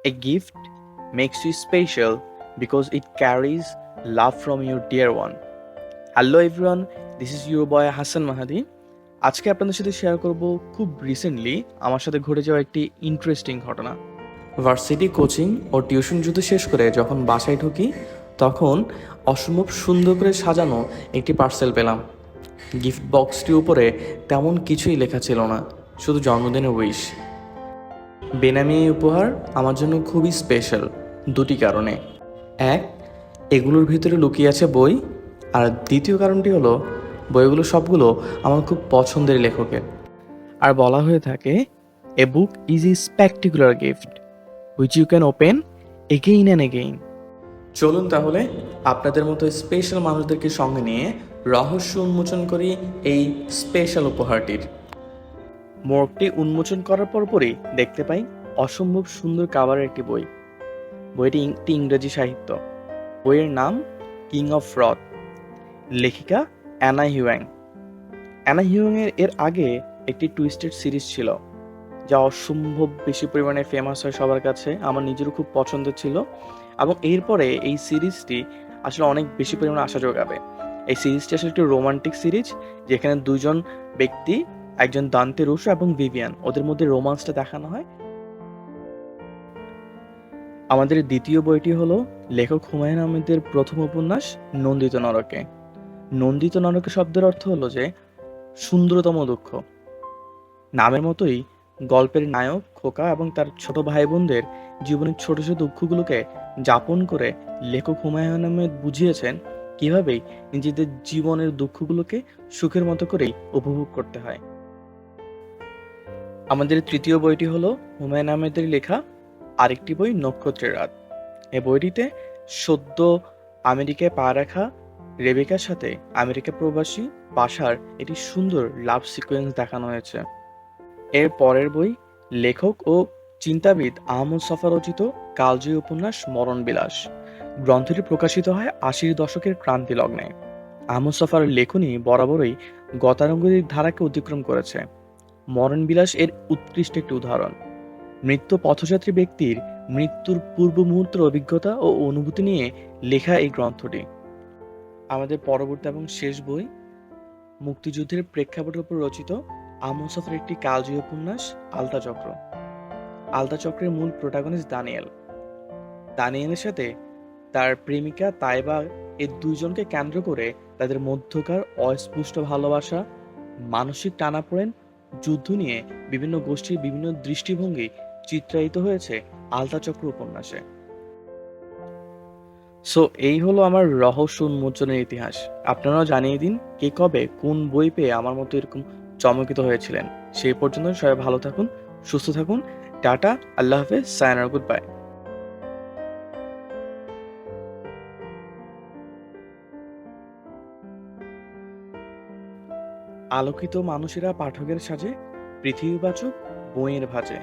A gift makes you special because it carries love from your dear one. Hello everyone, this is your boy Hasan Mahadi. আজকে আপনাদের সাথে share করব খুব recently আমার সাথে ঘটে যাওয়া একটি ইন্টারেস্টিং ঘটনা। ভার্সিটি কোচিং ও টিউশন যুদ্ধ শেষ করে যখন বাসায় ঢুকি তখন অসম্ভব সুন্দর করে সাজানো একটি পার্সেল পেলাম। গিফট বক্সটির উপরে তেমন কিছুই লেখা ছিল না, শুধু জন্মদিনের উইশ। বেনামি এই উপহার আমার জন্য খুবই স্পেশাল দুটি কারণে। এক, এগুলোর ভিতরে লুকিয়ে আছে বই, আর দ্বিতীয় কারণটি হলো বইগুলো সবগুলো আমার খুব পছন্দের লেখকের। আর বলা হয়ে থাকে, a book is a spectacular gift which you can open again and again. চলুন তাহলে আপনাদের মতো স্পেশাল মানুষদেরকে সঙ্গে নিয়ে রহস্য উন্মোচন করি এই স্পেশাল উপহারটির। মোড়কটি উন্মোচন করার পরপরই দেখতে পাই অসম্ভব সুন্দর কাভারের একটি বই। বইটি একটি ইংরেজি সাহিত্য। বইয়ের নাম কিং অফ ফ্রড, লেখিকা অ্যানা হিউয়াং। অ্যানা হিউয়াংয়ের এর আগে একটি টুইস্টেড সিরিজ ছিল, যা অসম্ভব বেশি পরিমাণে ফেমাস হয় সবার কাছে, আমার নিজেরও খুব পছন্দের ছিল। এবং এরপরে এই সিরিজটি আসলে অনেক বেশি পরিমাণে আশা যোগাবে। এই সিরিজটি আসলে একটি রোমান্টিক সিরিজ, যেখানে দুজন ব্যক্তি, একজন দান্তে রুশো এবং ভিভিয়ান, ওদের মধ্যে রোমান্সটা দেখানো হয়। আমাদের দ্বিতীয় বইটি হলো লেখক হুমায়ুন আহমেদের প্রথম উপন্যাস নন্দিত নরকে। নন্দিত নরকে শব্দের অর্থ হলো যে সুন্দরতম দুঃখ। নামের মতোই গল্পের নায়ক খোকা এবং তার ছোট ভাই বোনদের জীবনের ছোট ছোট দুঃখগুলোকে যাপন করে লেখক হুমায়ুন আহমেদ বুঝিয়েছেন কিভাবে নিজেদের জীবনের দুঃখগুলোকে সুখের মতো করেই উপভোগ করতে হয়। আমাদের তৃতীয় বইটি হলো হুমায়ুন আহমেদের লেখা আরেকটি বই নক্ষত্রের রাত। এই বইটিতে সদ্য আমেরিকায় পা রাখা রেবেকার সাথে আমেরিকা প্রবাসী বাসার একটি সুন্দর লাভ সিকোয়েন্স দেখানো হয়েছে। এর পরের বই লেখক ও চিন্তাবিদ আহমদ ছফা রচিত কালজয়ী উপন্যাস মরণ বিলাস। গ্রন্থটি প্রকাশিত হয় ৮০-এর দশকের ক্রান্তি লগ্নে। আহমদ ছফার লেখনী বরাবরই গতানুগতিক ধারাকে অতিক্রম করেছে। মরণ বিলাস এর উৎকৃষ্ট একটি উদাহরণ। মৃত্যু পথযাত্রী ব্যক্তির মৃত্যুর পূর্ব মুহূর্তের অভিজ্ঞতা ও অনুভূতি নিয়ে লেখা এই গ্রন্থটি। আমাদের পরবর্তী এবং শেষ বই মুক্তিযুদ্ধের প্রেক্ষাপটের উপর রচিত আহমদ ছফার একটি কালজয়ী উপন্যাস আলতা চক্র। আলতা চক্রের মূল প্রোটাগনিস্ট দানিয়েলের সাথে তার প্রেমিকা তাইবা, এই দুইজনকে কেন্দ্র করে তাদের মধ্যকার অস্পষ্ট ভালোবাসা, মানসিক টানাপোড়েন, যুদ্ধ নিয়ে বিভিন্ন গোষ্ঠীর বিভিন্ন দৃষ্টিভঙ্গি চিত্রায়িত হয়েছে আলতা চক্র উপন্যাসে। সো এই হলো আমার রহস্য উন্মোচনের ইতিহাস। আপনারাও জানিয়ে দিন কে কবে কোন বই পেয়ে আমার মতো এরকম চমকিত হয়েছিলেন। সেই পর্যন্ত সবাই ভালো থাকুন, সুস্থ থাকুন। টাটা, আল্লাহ হাফেজ, সায়নার, গুড বাই। আলোকিত মানুষেরা পাঠকের সাজে, পৃথিবীবাচক বইয়ের ভাজে।